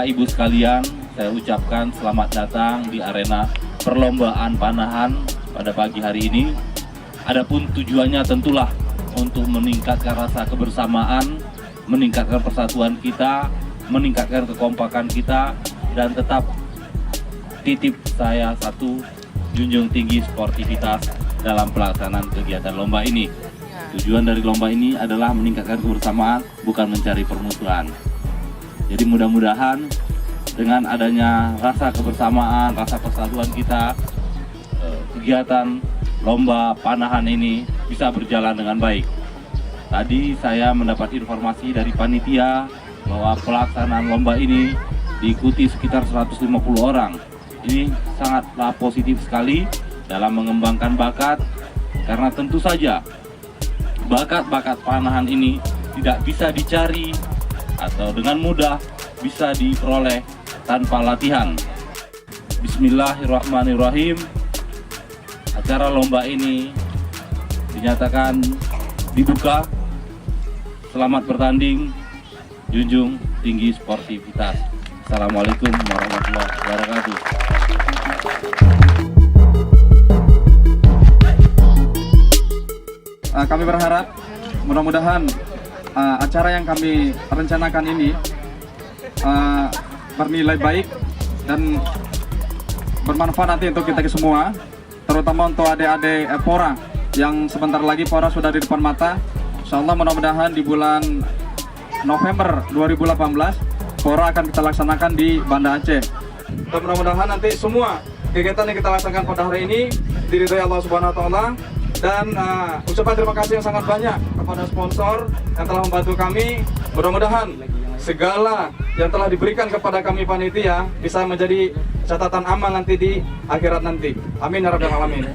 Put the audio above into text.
Bapak Ibu sekalian, saya ucapkan selamat datang di arena perlombaan panahan pada pagi hari ini. Adapun tujuannya tentulah untuk meningkatkan rasa kebersamaan, meningkatkan persatuan kita, meningkatkan kekompakan kita, dan tetap titip saya satu, junjung tinggi sportivitas dalam pelaksanaan kegiatan lomba ini. Tujuan dari lomba ini adalah meningkatkan kebersamaan, bukan mencari permusuhan. Jadi mudah-mudahan dengan adanya rasa kebersamaan, rasa persatuan kita, kegiatan lomba panahan ini bisa berjalan dengan baik. Tadi saya mendapat informasi dari panitia bahwa pelaksanaan lomba ini diikuti sekitar 150 orang. Ini sangatlah positif sekali dalam mengembangkan bakat, karena tentu saja bakat-bakat panahan ini tidak bisa dicari atau dengan mudah bisa diperoleh tanpa latihan. Bismillahirrahmanirrahim. Acara lomba ini dinyatakan dibuka. Selamat bertanding, junjung tinggi sportivitas. Assalamualaikum warahmatullahi wabarakatuh. Kami berharap mudah-mudahan acara yang kami rencanakan ini bernilai baik dan bermanfaat nanti untuk kita semua, terutama untuk adik-adik Pora yang sebentar lagi Pora sudah di depan mata. Insyaallah mudah-mudahan di bulan November 2018 Pora akan kita laksanakan di Banda Aceh. Dan mudah-mudahan nanti semua kegiatan yang kita laksanakan pada hari ini diridhoi Allah Subhanahu wa taala. Dan ucapan terima kasih yang sangat banyak kepada sponsor yang telah membantu kami. Mudah-mudahan segala yang telah diberikan kepada kami panitia bisa menjadi catatan amal nanti di akhirat nanti. Amin ya rabbal alamin.